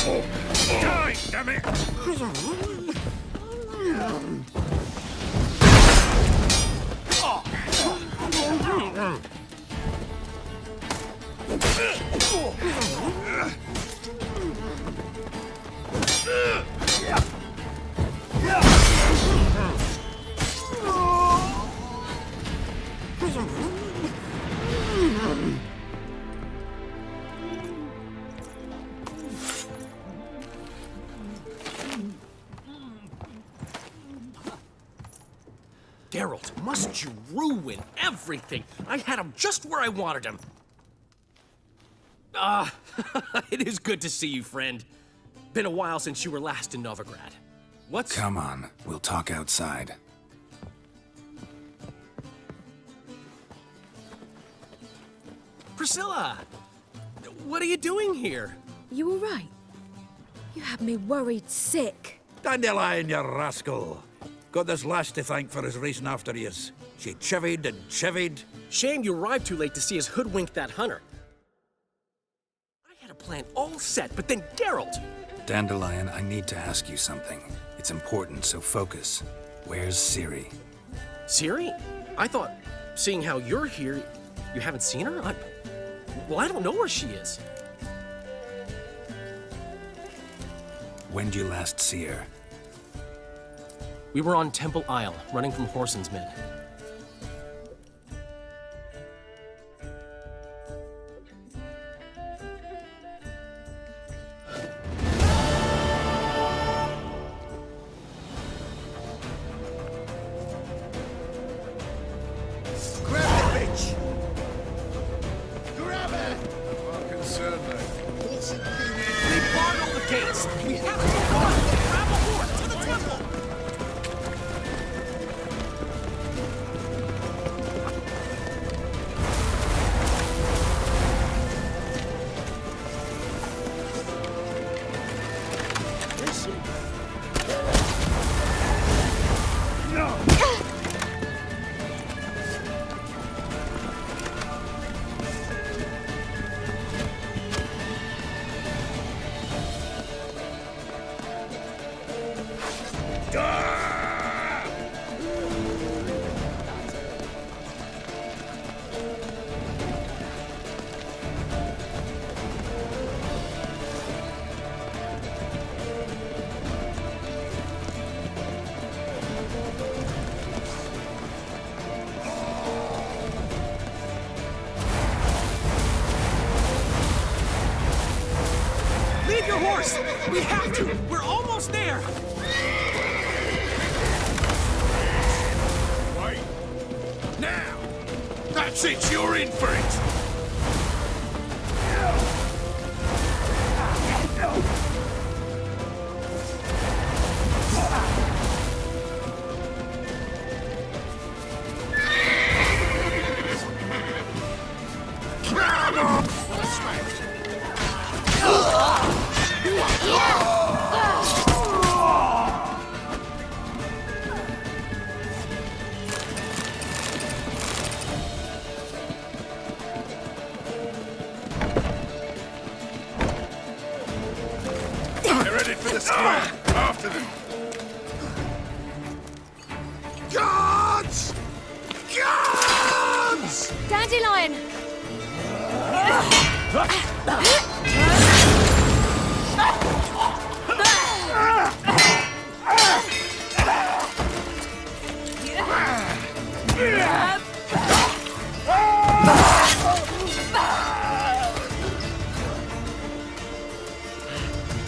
Die, damn it! Geralt, must you ruin everything? I had him just where I wanted him. It is good to see you, friend. Been a while since you were last in Novigrad. What's... Come on, we'll talk outside. Priscilla! What are you doing here? You all right? You had me worried sick. Dandelion, you rascal! Got this lass to thank for his racing after yous. She chivied and chivied. Shame you arrived too late to see us hoodwink that hunter. I had a plan all set, but then Geralt! Dandelion, I need to ask you something. It's important, so focus. Where's Ciri? Ciri? I thought, seeing how you're here, you haven't seen her? Well, I don't know where she is. When did you last see her? We were on Temple Isle, running from Horson's Men. Grab the bitch! Grab her! Fucking certainly. We barred all the gates! We have to run! Grab a horse to the temple! Leave your horse! We have to! We're almost there! Wait. Now! That's it, you're in for it! They're headed for the square. After them. Guards! Guards! Dandelion!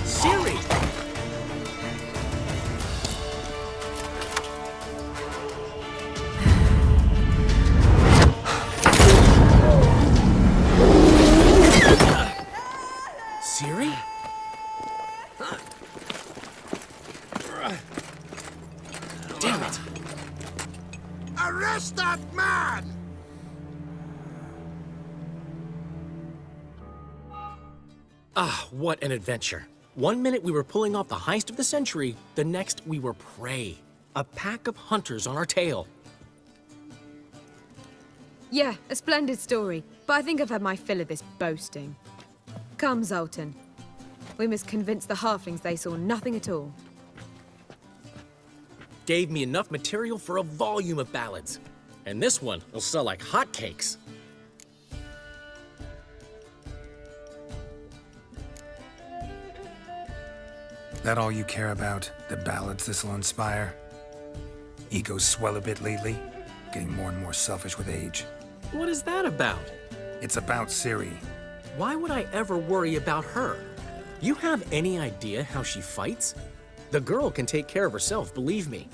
Ciri! Ciri? Damn it! Arrest that man! Ah, what an adventure. One minute we were pulling off the heist of the century, the next we were prey. A pack of hunters on our tail. Yeah, a splendid story, but I think I've had my fill of this boasting. Come, Zoltan. We must convince the halflings they saw nothing at all. Gave me enough material for a volume of ballads. And this one will sell like hotcakes. That all you care about? The ballads this'll inspire? Egos swell a bit lately? Getting more and more selfish with age. What is that about? It's about Ciri. Why would I ever worry about her? You have any idea how she fights? The girl can take care of herself, believe me.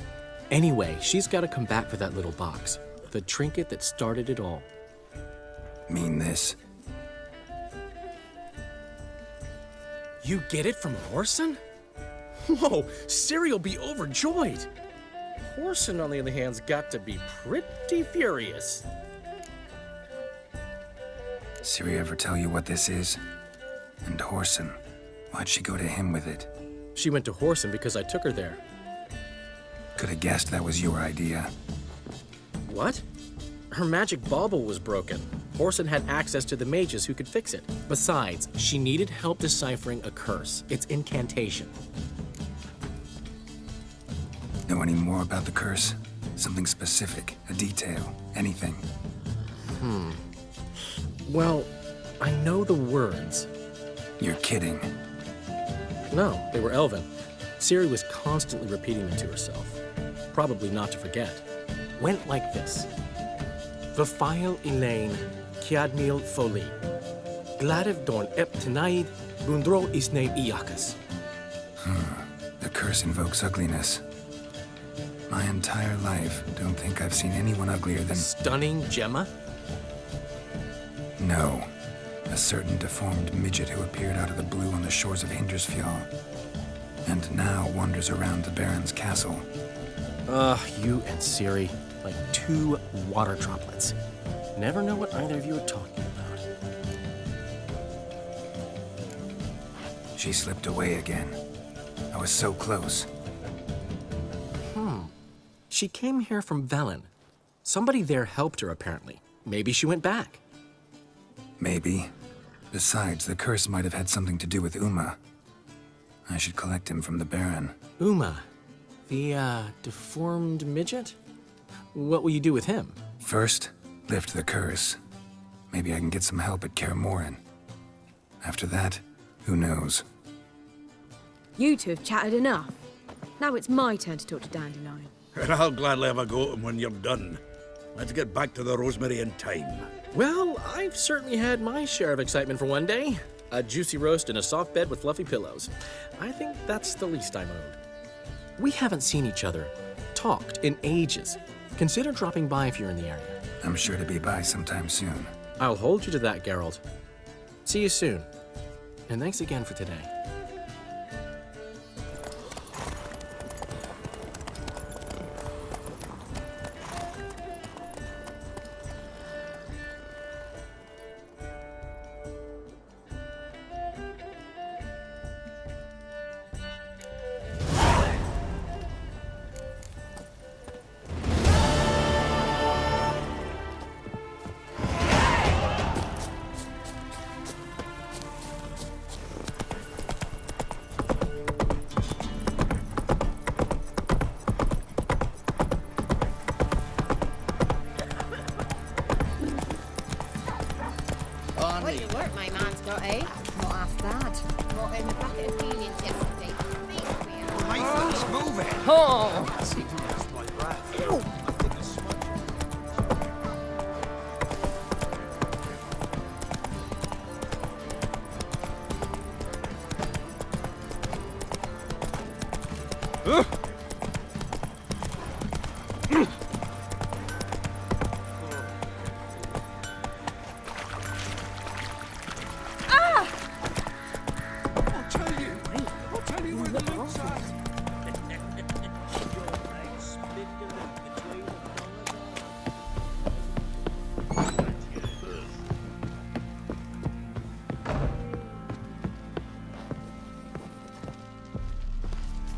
Anyway, she's got to come back for that little box. The trinket that started it all. Mean this? You get it from Horson? Whoa, Ciri will be overjoyed. Horson, on the other hand's got to be pretty furious. Ciri ever tell you what this is? And Horson, why'd she go to him with it? She went to Horson because I took her there. Could have guessed that was your idea. What? Her magic bauble was broken. Horson had access to the mages who could fix it. Besides, she needed help deciphering a curse. It's incantation. Know any more about the curse? Something specific, a detail, anything? Well, I know the words. You're kidding. No, they were Elven. Ciri was constantly repeating them to herself. Probably not to forget. Went like this. Vafile Elaine, Kiadmil Foli. Gladev Dorn Ep Tenaid, Bundro Isne Iakas. The curse invokes ugliness. My entire life, don't think I've seen anyone uglier than... Stunning Gemma? No. A certain deformed midget who appeared out of the blue on the shores of Hindersfjall. And now wanders around the Baron's castle. You and Ciri, like two water droplets. Never know what either of you are talking about. She slipped away again. I was so close. She came here from Velen. Somebody there helped her, apparently. Maybe she went back. Maybe. Besides, the curse might have had something to do with Uma. I should collect him from the Baron. Uma, the, deformed midget? What will you do with him? First, lift the curse. Maybe I can get some help at Kaer Morhen. After that, who knows? You two have chatted enough. Now it's my turn to talk to Dandelion. And I'll gladly have a go at him when you're done. Let's get back to the Rosemary in time. Well, I've certainly had my share of excitement for one day. A juicy roast and a soft bed with fluffy pillows. I think that's the least I'm owed. We haven't seen each other, talked in ages. Consider dropping by if you're in the area. I'm sure to be by sometime soon. I'll hold you to that, Geralt. See you soon. And thanks again for today. What you work my man's got, eh? Not half bad. Brought in a bucket of beanies yesterday. Let's move it.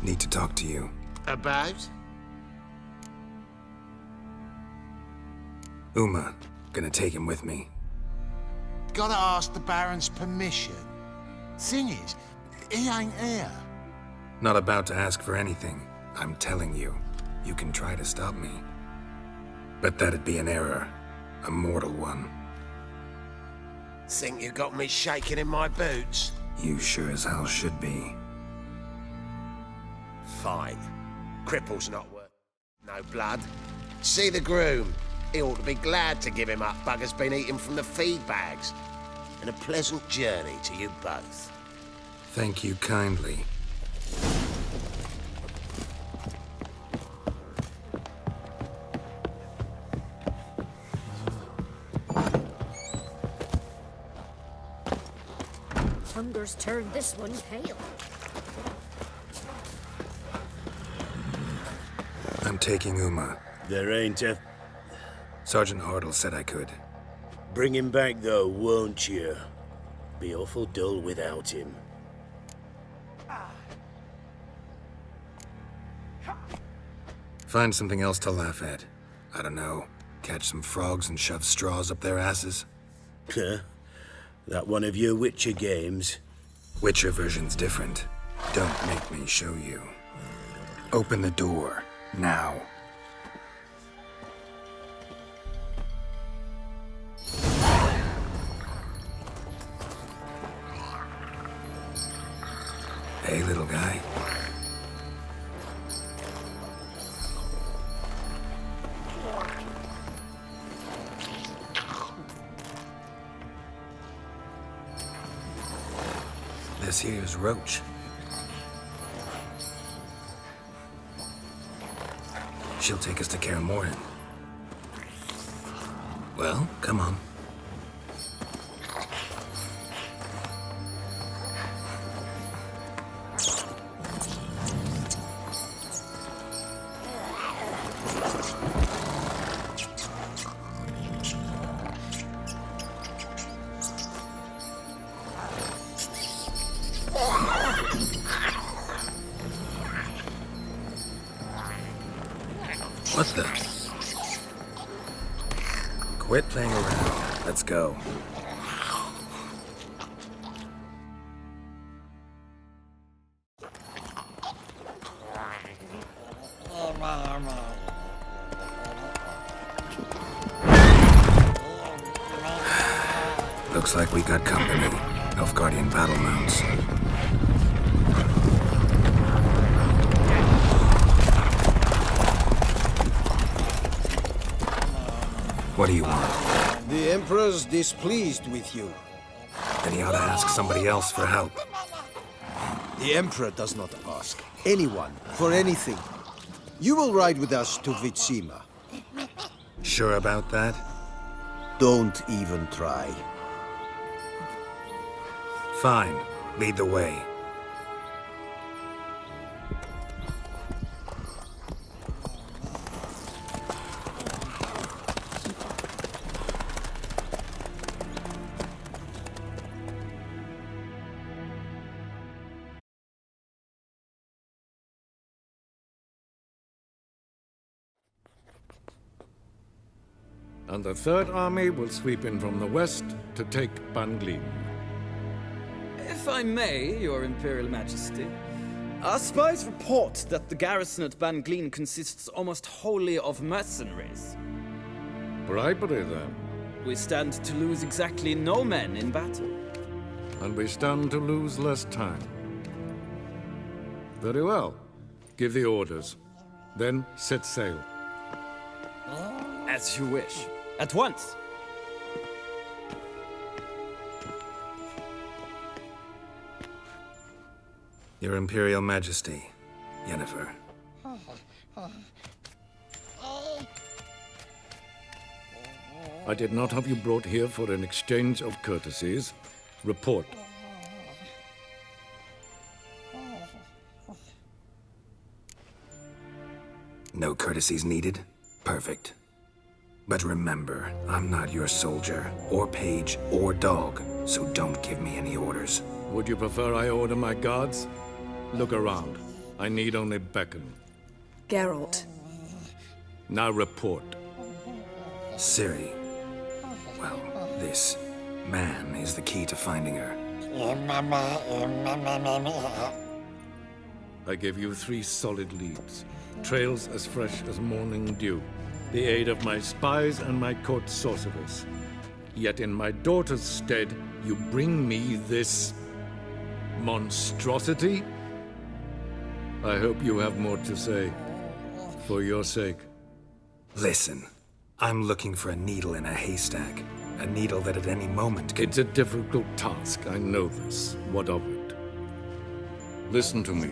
Need to talk to you. About? Uma. Gonna take him with me. Gotta ask the Baron's permission. Thing is, he ain't here. Not about to ask for anything. I'm telling you, you can try to stop me. But that'd be an error. A mortal one. Think you got me shaking in my boots? You sure as hell should be. Fine. Cripple's not worth no blood. See the groom. He ought to be glad to give him up. Bugger's been eating from the feed bags. And a pleasant journey to you both. Thank you kindly. Hunger's turned this one pale. I'm taking Uma. There ain't a... Sergeant Hartle said I could. Bring him back, though, won't you? Be awful dull without him. Find something else to laugh at. I don't know. Catch some frogs and shove straws up their asses. Huh? That one of your Witcher games? Witcher version's different. Don't make me show you. Open the door. Now. Hey, little guy. This here's Roach. She'll take us to Kaer Morhen. Well, come on. What the? Quit playing around. Let's go. Looks like we got company. Nilfgaardian battle mounts. What do you want? The Emperor's displeased with you. Then he ought to ask somebody else for help. The Emperor does not ask anyone for anything. You will ride with us to Vitsima. Sure about that? Don't even try. Fine. Lead the way. And the Third Army will sweep in from the west to take Banglin. If I may, Your Imperial Majesty, our spies report that the garrison at Banglin consists almost wholly of mercenaries. Bribery, then. We stand to lose exactly no men in battle. And we stand to lose less time. Very well. Give the orders. Then set sail. As you wish. At once! Your Imperial Majesty, Yennefer. I did not have you brought here for an exchange of courtesies. Report. No courtesies needed? Perfect. But remember, I'm not your soldier, or page, or dog, so don't give me any orders. Would you prefer I order my guards? Look around. I need only beckon. Geralt. Now report. Ciri. Well, this man is the key to finding her. I give you 3 solid leads, trails as fresh as morning dew, the aid of my spies and my court sorcerers. Yet in my daughter's stead, you bring me this monstrosity? I hope you have more to say, for your sake. Listen, I'm looking for a needle in a haystack. A needle that at any moment could... It's a difficult task, I know this. What of it? Listen to me.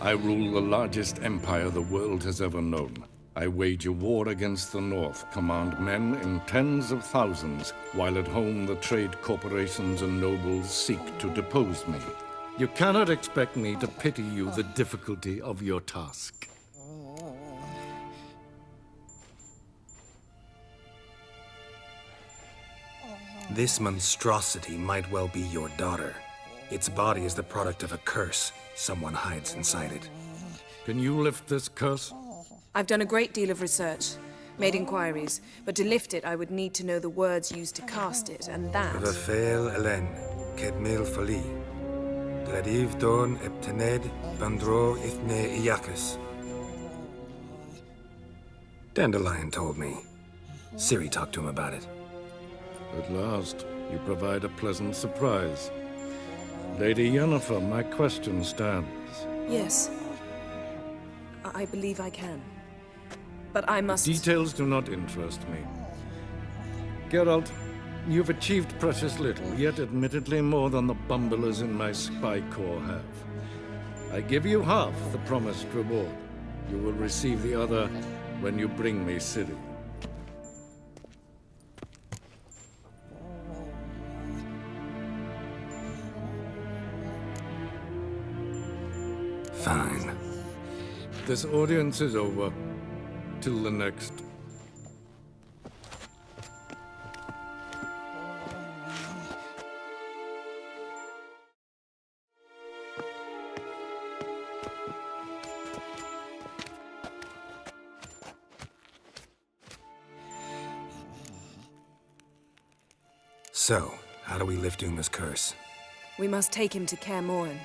I rule the largest empire the world has ever known. I wage a war against the North, command men in tens of thousands, while at home the trade corporations and nobles seek to depose me. You cannot expect me to pity you the difficulty of your task. This monstrosity might well be your daughter. Its body is the product of a curse. Someone hides inside it. Can you lift this curse? I've done a great deal of research, made inquiries, but to lift it I would need to know the words used to cast it, and that... Vafael Elen, Kedmil Fali, Gladiv Don Eptened, Bandro Ithne Iacus. Dandelion told me. Ciri talked to him about it. At last, you provide a pleasant surprise. Lady Yennefer, my question stands. Yes. I believe I can. But I must... Details do not interest me. Geralt, you've achieved precious little, yet admittedly more than the bumblers in my spy corps have. I give you half the promised reward. You will receive the other when you bring me Ciri. Fine. This audience is over. Till the next. So, how do we lift Uma's curse? We must take him to Kaer Morhen.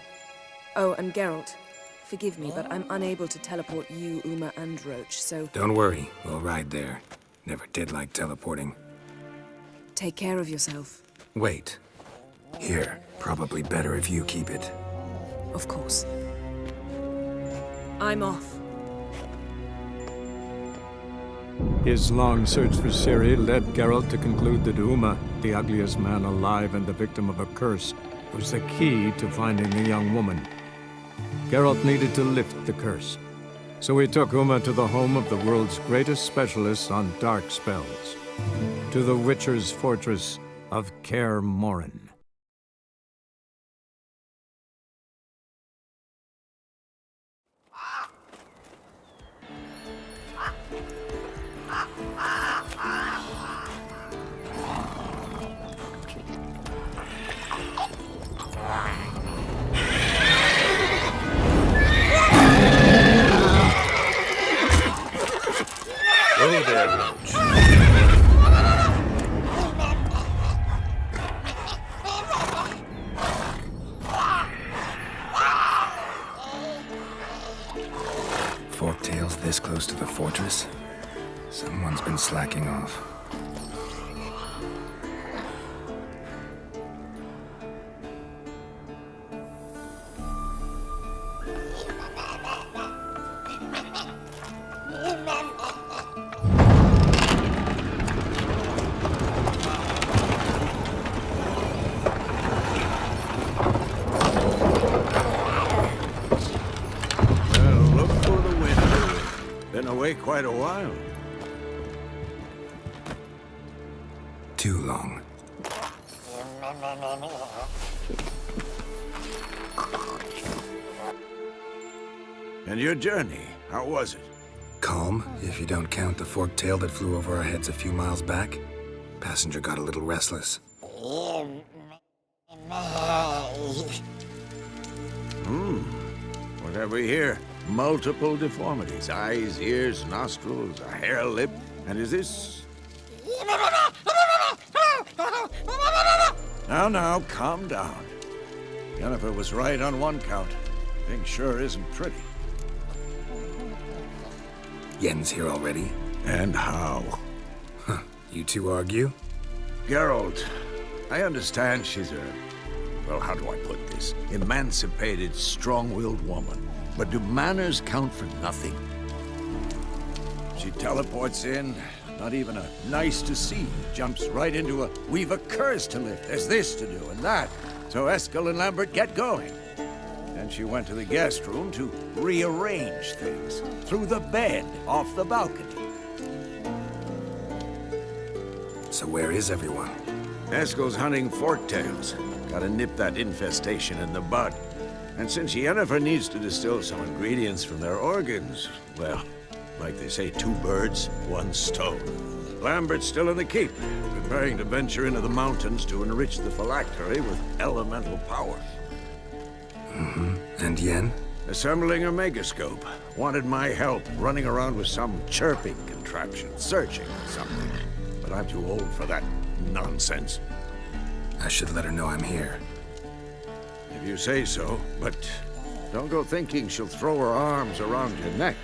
Oh, and Geralt, forgive me, but I'm unable to teleport you, Uma, and Roach, so... Don't worry, we'll ride there. Never did like teleporting. Take care of yourself. Wait. Here, probably better if you keep it. Of course. I'm off. His long search for Ciri led Geralt to conclude that Uma, the ugliest man alive and the victim of a curse, was the key to finding the young woman. Geralt needed to lift the curse, so he took Uma to the home of the world's greatest specialists on dark spells, to the Witcher's fortress of Kaer Morhen. Go there, Roach. Forktails this close to the fortress? Someone's been slacking off. Quite a while. Too long. And your journey, how was it? Calm, if you don't count the forked tail that flew over our heads a few miles back. Passenger got a little restless. What have we here? Multiple deformities. Eyes, ears, nostrils, a hair lip. And is this... Now, calm down. Yennefer was right on one count. Thing sure isn't pretty. Yen's here already? And how? Huh. You two argue? Geralt, I understand she's a... well, how do I put this? Emancipated, strong-willed woman. But do manners count for nothing? She teleports in, not even a nice to see, jumps right into a we've a curse to lift, there's this to do and that. So Eskel and Lambert get going. And she went to the guest room to rearrange things. Through the bed, off the balcony. So where is everyone? Eskel's hunting forktails. Gotta nip that infestation in the bud. And since Yennefer needs to distill some ingredients from their organs, well, like they say, 2 birds, 1 stone. Lambert's still in the keep, preparing to venture into the mountains to enrich the phylactery with elemental power. Mm-hmm. And Yen? Assembling a megascope. Wanted my help running around with some chirping contraption, searching for something. But I'm too old for that nonsense. I should let her know I'm here. If you say so, but don't go thinking she'll throw her arms around your neck.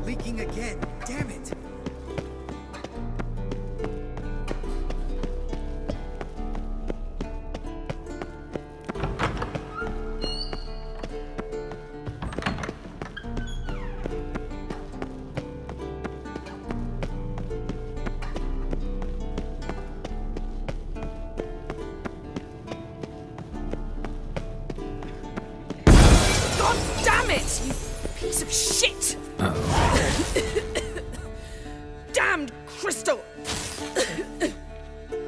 Leaking again. Damn it. God damn it, you piece of shit! Damned crystal!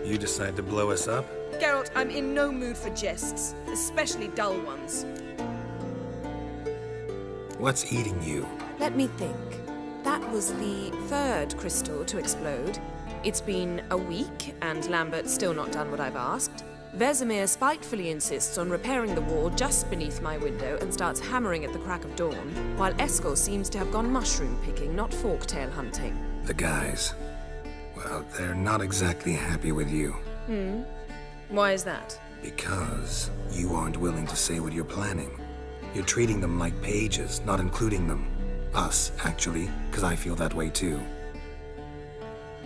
You decide to blow us up? Geralt, I'm in no mood for jests, especially dull ones. What's eating you? Let me think. That was the 3rd crystal to explode. It's been a week, and Lambert's still not done what I've asked. Vesemir spitefully insists on repairing the wall just beneath my window and starts hammering at the crack of dawn, while Eskel seems to have gone mushroom picking, not forktail hunting. The guys. Well, they're not exactly happy with you. Why is that? Because you aren't willing to say what you're planning. You're treating them like pages, not including them. Us, actually, because I feel that way too.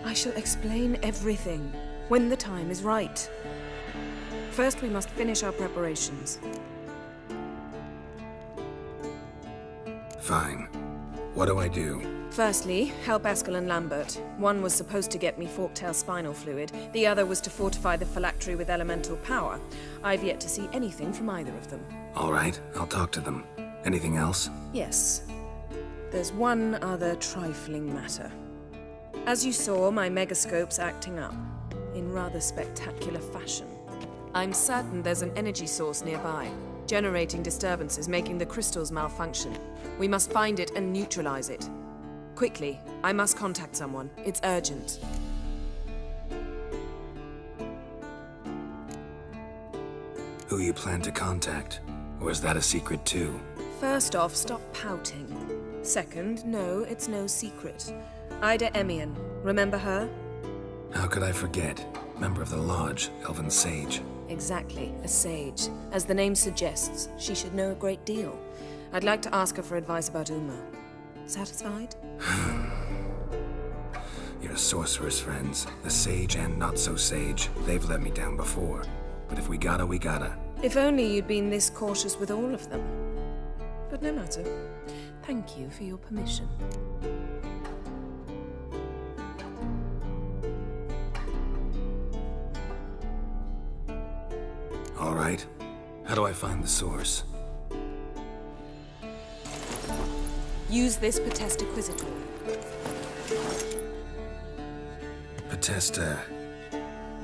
I shall explain everything when the time is right. First, we must finish our preparations. Fine. What do I do? Firstly, help Eskel and Lambert. One was supposed to get me forktail spinal fluid, the other was to fortify the phylactery with elemental power. I've yet to see anything from either of them. All right, I'll talk to them. Anything else? Yes. There's one other trifling matter. As you saw, my megascope's acting up, in rather spectacular fashion. I'm certain there's an energy source nearby, generating disturbances, making the crystals malfunction. We must find it and neutralize it. Quickly, I must contact someone. It's urgent. Who you plan to contact? Or is that a secret too? First off, stop pouting. Second, no, it's no secret. Ida Emian, remember her? How could I forget? Member of the Lodge, Elven Sage. Exactly, a sage. As the name suggests, she should know a great deal. I'd like to ask her for advice about Uma. Satisfied? to sorcerer's friends, the sage and not-so-sage. They've let me down before. But if we gotta, we gotta. If only you'd been this cautious with all of them. But no matter. Thank you for your permission. All right. How do I find the source? Use this Potestaquisitor.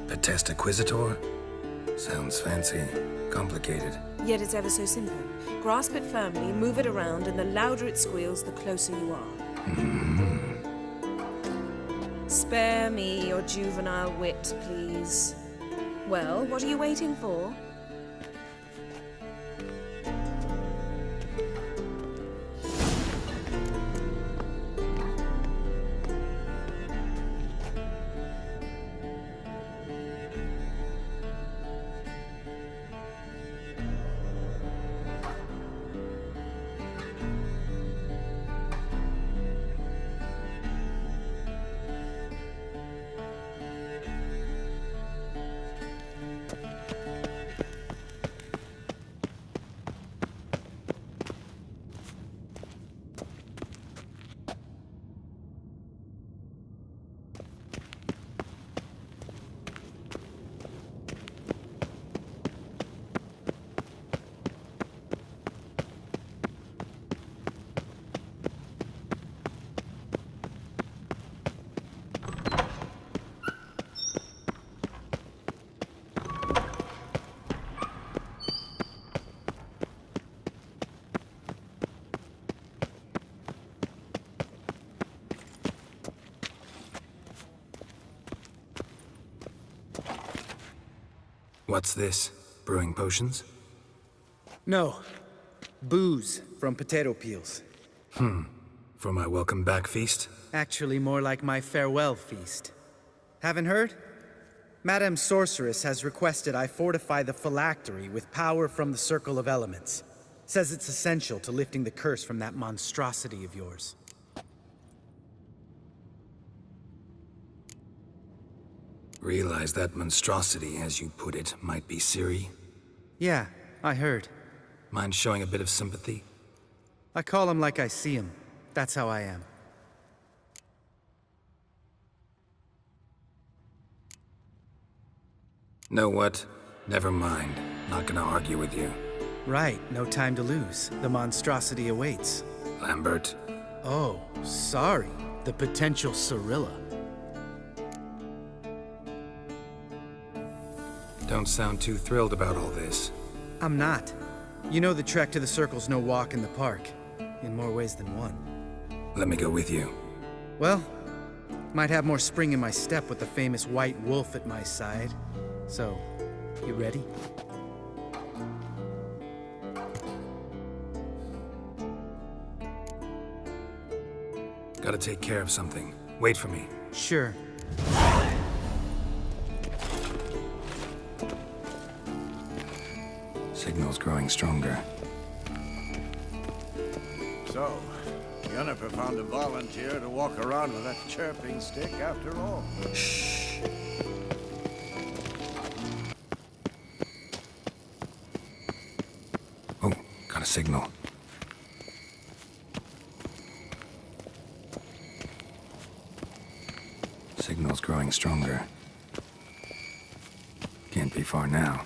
Potestaquisitor? Sounds fancy. Complicated. Yet it's ever so simple. Grasp it firmly, move it around, and the louder it squeals, the closer you are. Spare me your juvenile wit, please. Well, what are you waiting for? What's this? Brewing potions? No. Booze from potato peels. For my welcome back feast? Actually, more like my farewell feast. Haven't heard? Madame Sorceress has requested I fortify the phylactery with power from the Circle of Elements. Says it's essential to lifting the curse from that monstrosity of yours. Realize that monstrosity, as you put it, might be Ciri? Yeah, I heard. Mind showing a bit of sympathy? I call him like I see him. That's how I am. Know what? Never mind. Not gonna argue with you. Right, no time to lose. The monstrosity awaits. Lambert. Oh, sorry. The potential Cirilla. Don't sound too thrilled about all this. I'm not. You know the trek to the Circle's no walk in the park. In more ways than one. Let me go with you. Well, might have more spring in my step with the famous white wolf at my side. So, you ready? Gotta take care of something. Wait for me. Sure. Signal's growing stronger. So, Yennefer found a volunteer to walk around with that chirping stick after all. Shh. Oh, got a signal. Signal's growing stronger. Can't be far now.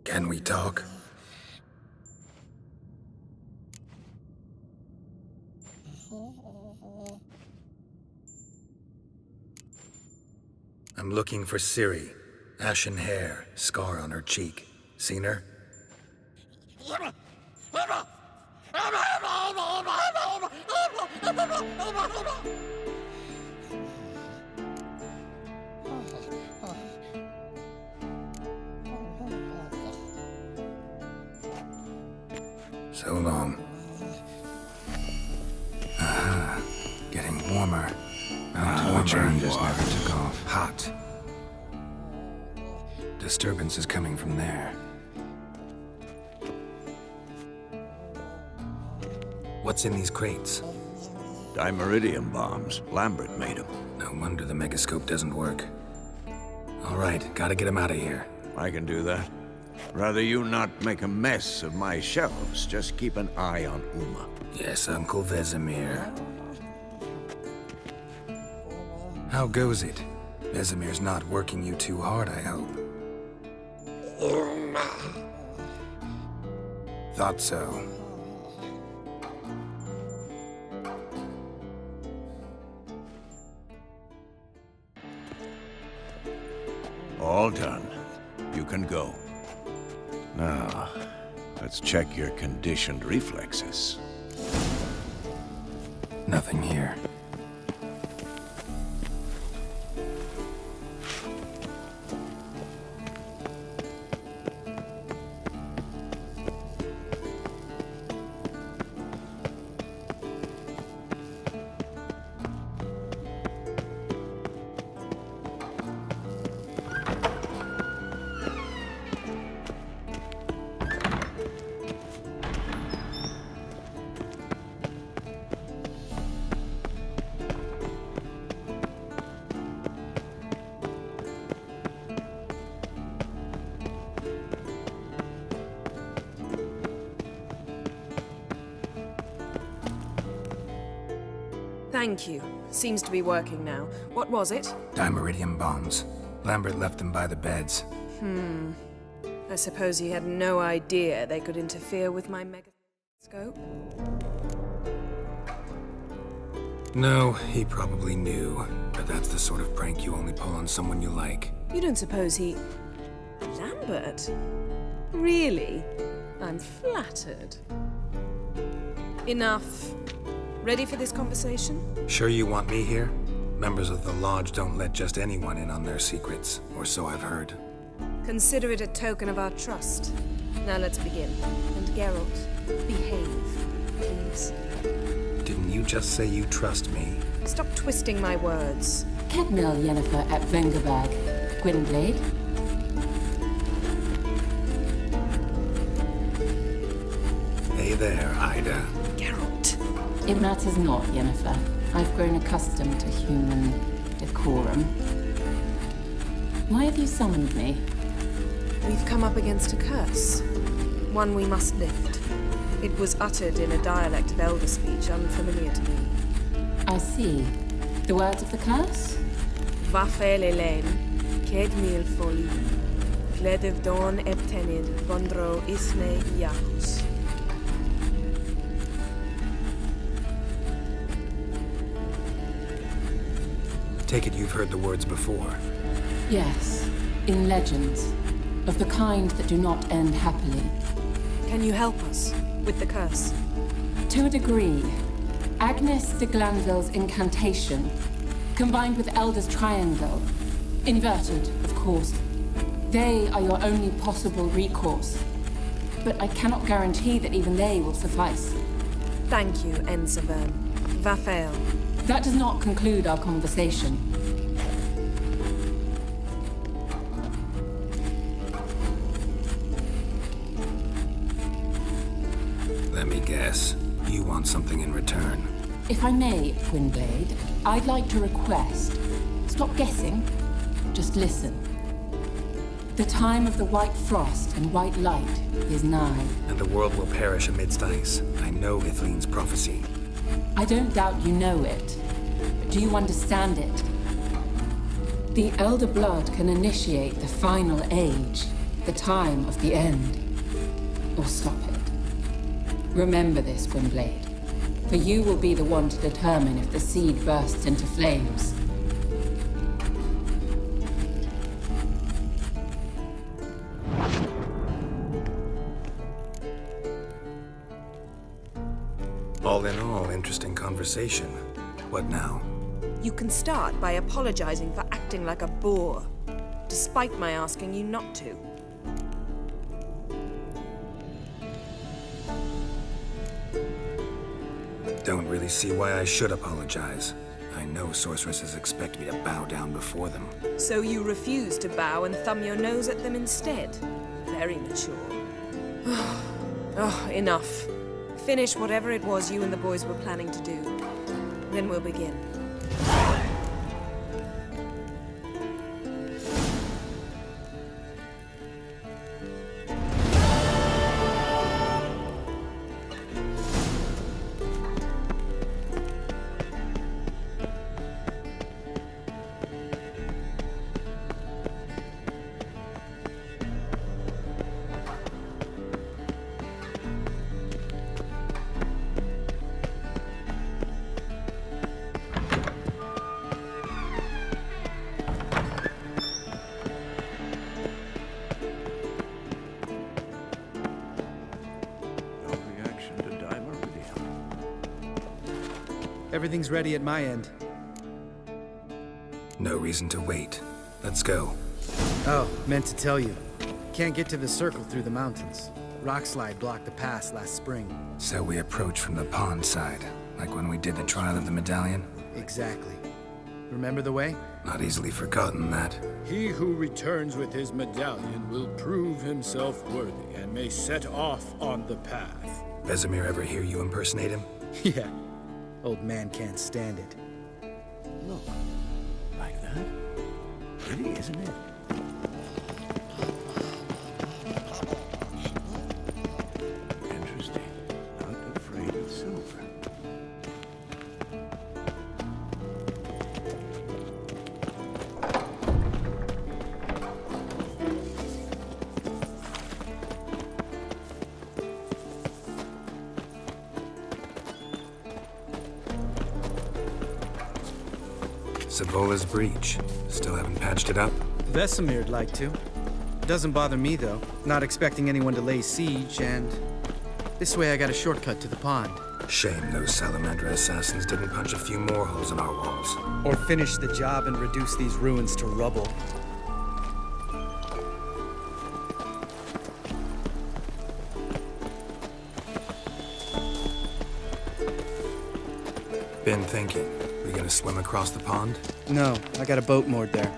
Can we talk? I'm looking for Ciri. Ashen hair, scar on her cheek. Seen her? So long. Aha. Getting warmer. Burn just never took off. Hot. Disturbance is coming from there. What's in these crates? Dimeridium bombs. Lambert made them. No wonder the megascope doesn't work. All right, gotta get him out of here. I can do that. Rather you not make a mess of my shelves. Just keep an eye on Uma. Yes, Uncle Vesemir. How goes it? Vesemir's not working you too hard, I hope. Thought so. All done. You can go. Now, let's check your conditioned reflexes. Nothing here. Thank you. Seems to be working now. What was it? Dimeridium bombs. Lambert left them by the beds. I suppose he had no idea they could interfere with my megascope? No, he probably knew. But that's the sort of prank you only pull on someone you like. You don't suppose he... Lambert? Really? I'm flattered. Enough. Ready for this conversation? Sure you want me here? Members of the Lodge don't let just anyone in on their secrets, or so I've heard. Consider it a token of our trust. Now let's begin. And Geralt, behave, please. Didn't you just say you trust me? Stop twisting my words. Kedmil Yennefer at Vengerberg. Gwynblade. Hey there, Ida. Geralt. It matters not, Yennefer. I've grown accustomed to human decorum. Why have you summoned me? We've come up against a curse. One we must lift. It was uttered in a dialect of Elder speech unfamiliar to me. I see. The words of the curse? Vafel Elaine, Kedmil Foli, Kledev Don Eptenid, Bondro Isne Yahus. Take it you've heard the words before. Yes. In legends. Of the kind that do not end happily. Can you help us with the curse? To a degree. Agnes de Glanville's incantation, combined with Elder's triangle, inverted, of course. They are your only possible recourse. But I cannot guarantee that even they will suffice. Thank you, Ensevern. Vafel. That does not conclude our conversation. Let me guess. You want something in return. If I may, Gwynblade, I'd like to request. Stop guessing. Just listen. The time of the white frost and white light is nigh. And the world will perish amidst ice. I know Ithleen's prophecy. I don't doubt you know it. But do you understand it? The Elder Blood can initiate the final age, the time of the end. Or stop it. Remember this, Gwynblade. For you will be the one to determine if the seed bursts into flames. All in all, interesting conversation. What now? You can start by apologizing for acting like a boor, despite my asking you not to. Don't really see why I should apologize. I know sorceresses expect me to bow down before them. So you refuse to bow and thumb your nose at them instead? Very mature. Oh, enough. Finish whatever it was you and the boys were planning to do. Then we'll begin. Everything's ready at my end. No reason to wait. Let's go. Oh, meant to tell you. Can't get to the circle through the mountains. Rockslide blocked the pass last spring. So we approach from the pond side, like when we did the trial of the medallion? Exactly. Remember the way? Not easily forgotten, that. He who returns with his medallion will prove himself worthy and may set off on the path. Vesemir ever hear you impersonate him? Yeah. Old man can't stand it. Look, like that. Pretty, isn't it? Interesting. Not afraid of silver. Savola's breach. Still haven't patched it up? Vesemir'd like to. Doesn't bother me, though. Not expecting anyone to lay siege, and this way I got a shortcut to the pond. Shame those Salamander assassins didn't punch a few more holes in our walls. Or finish the job and reduce these ruins to rubble. Been thinking. We gonna swim across the pond? No, I got a boat moored there.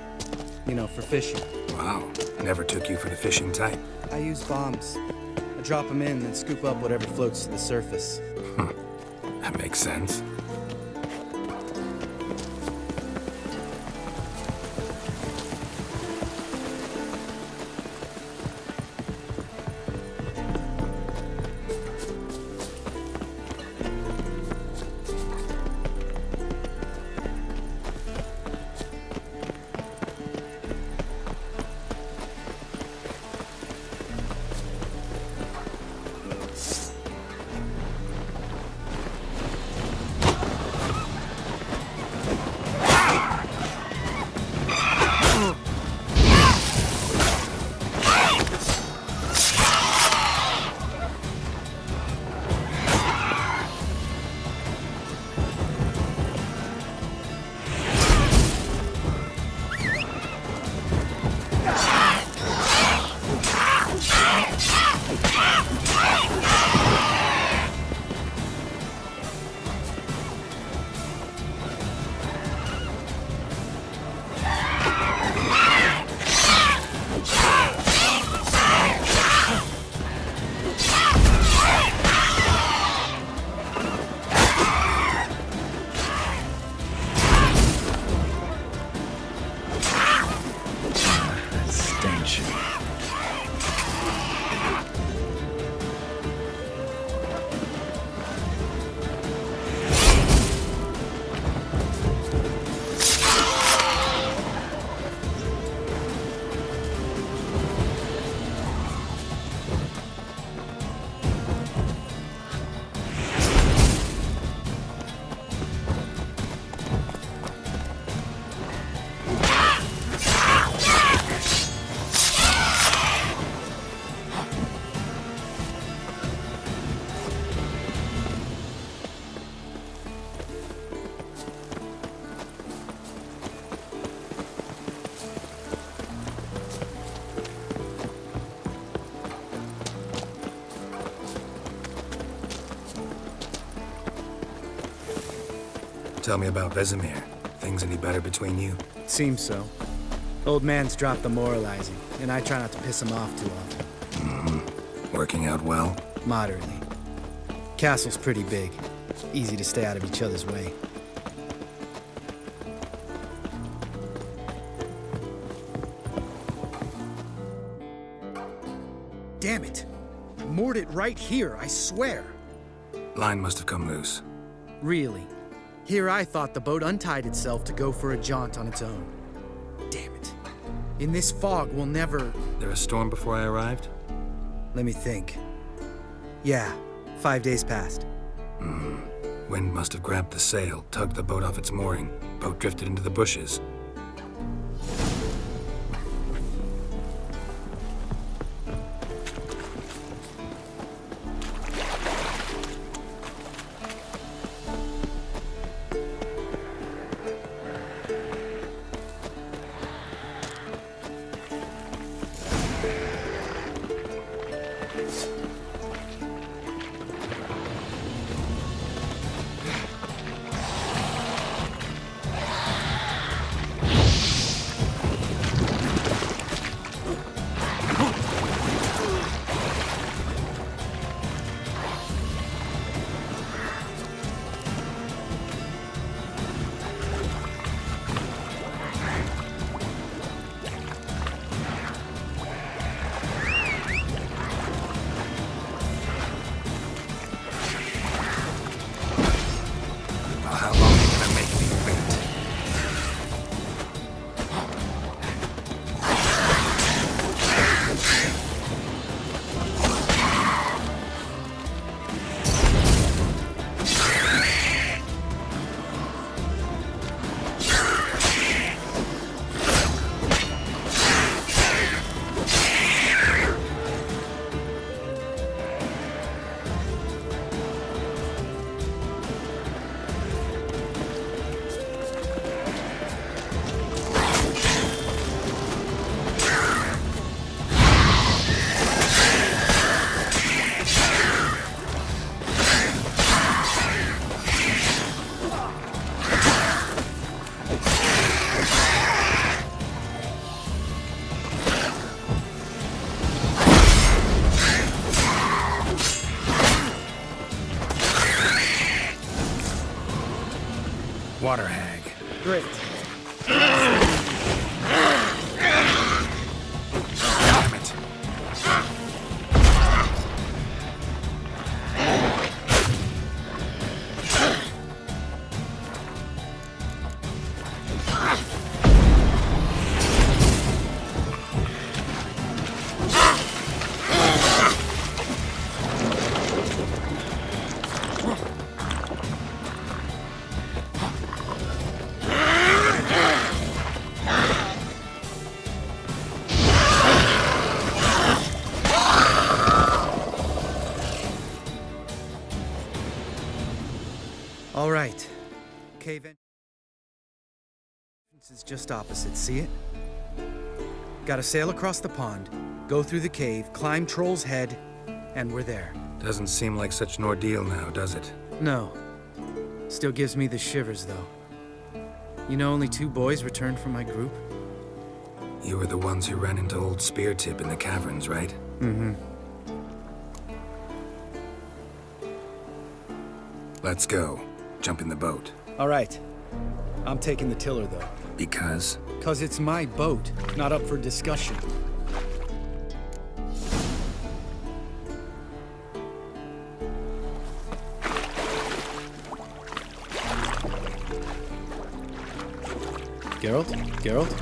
You know, for fishing. Wow. Never took you for the fishing type. I use bombs. I drop them in and scoop up whatever floats to the surface. That makes sense. Tell me about Vesemir. Things any better between you? Seems so. Old man's dropped the moralizing, and I try not to piss him off too often. Mm-hmm. Working out well? Moderately. Castle's pretty big. Easy to stay out of each other's way. Damn it! Moored it right here, I swear. Line must have come loose. Really? Here I thought the boat untied itself to go for a jaunt on its own. Damn it. In this fog, we'll never... There a storm before I arrived? Let me think. Yeah, 5 days passed. Wind must have grabbed the sail, tugged the boat off its mooring. Boat drifted into the bushes. Water hag. Great. Damn it. All right. Cave entrance is just opposite, see it? Gotta sail across the pond, go through the cave, climb Troll's Head, and we're there. Doesn't seem like such an ordeal now, does it? No. Still gives me the shivers, though. You know, only 2 boys returned from my group? You were the ones who ran into old Speartip in the caverns, right? Mm-hmm. Let's go. Jump in the boat. All right. I'm taking the tiller, though. Because? 'Cause it's my boat, not up for discussion. Geralt? Geralt?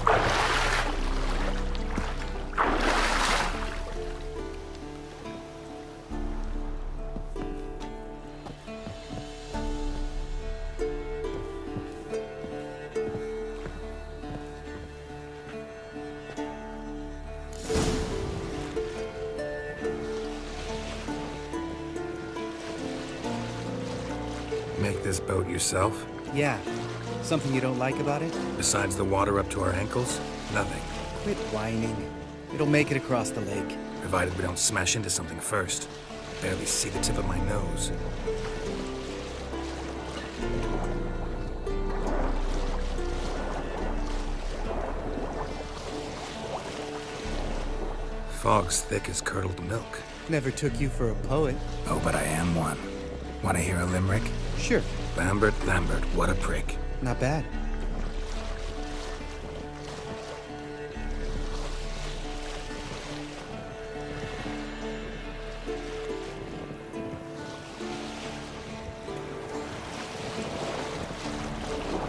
Make this boat yourself? Yeah. Something you don't like about it? Besides the water up to our ankles? Nothing. Quit whining. It'll make it across the lake. Provided we don't smash into something first. Barely see the tip of my nose. Fog's thick as curdled milk. Never took you for a poet. Oh, but I am one. Want to hear a limerick? Sure. Lambert, Lambert, what a prick. Not bad.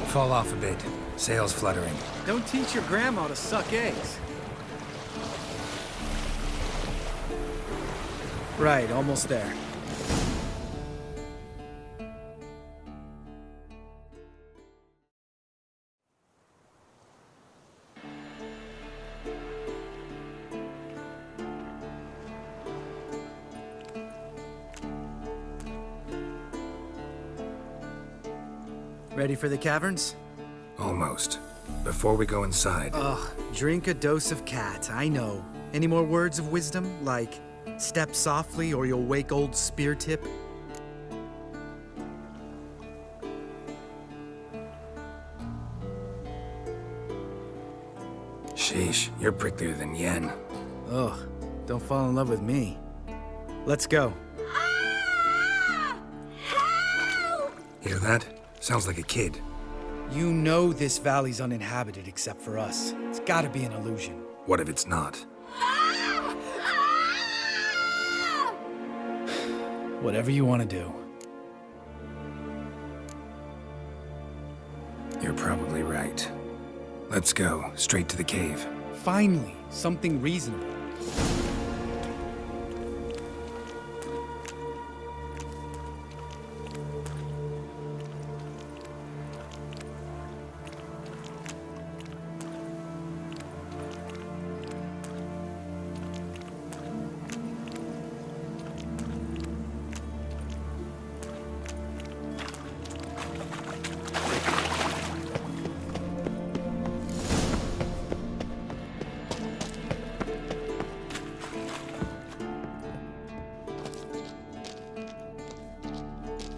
Fall off a bit. Sails fluttering. Don't teach your grandma to suck eggs. Right, almost there. Ready for the caverns? Almost. Before we go inside... Ugh, drink a dose of cat, I know. Any more words of wisdom, like, step softly or you'll wake old Spear Tip? Sheesh, you're pricklier than Yen. Ugh, don't fall in love with me. Let's go. Hear that? Sounds like a kid. You know this valley's uninhabited except for us. It's gotta be an illusion. What if it's not? Whatever you want to do. You're probably right. Let's go, straight to the cave. Finally, something reasonable.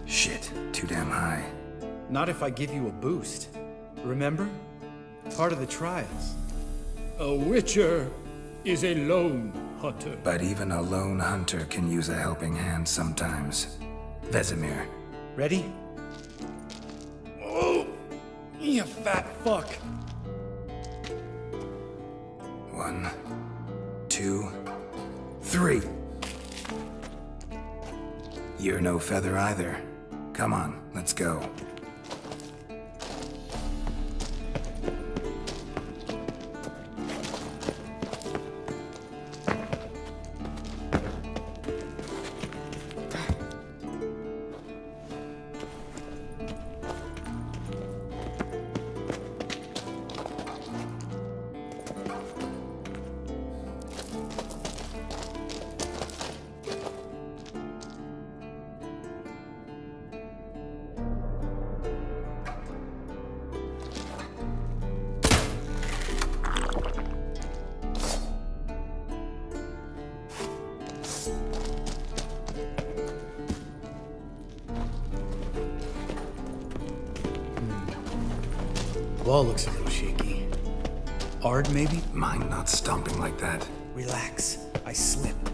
Shit, too damn high. Not if I give you a boost. Remember? Part of the trials. A witcher is a lone hunter. But even a lone hunter can use a helping hand sometimes. Vesemir. Ready? Oh, you fat fuck. 1, 2, 3. You're no feather either. Come on, let's go. Wall looks a little shaky. Ard, maybe? Mine not stomping like that. Relax. I slipped.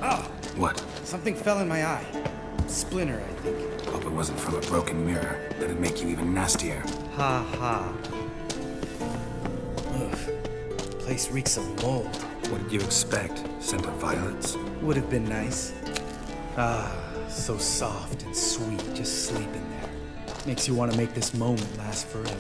Ah! What? Something fell in my eye. Splinter, I think. Hope it wasn't from a broken mirror. That'd make you even nastier. Ha ha. Ugh. Place reeks of mold. What did you expect? Scent of violets? Would have been nice. Ah, so soft and sweet, just sleeping there. Makes you want to make this moment last forever.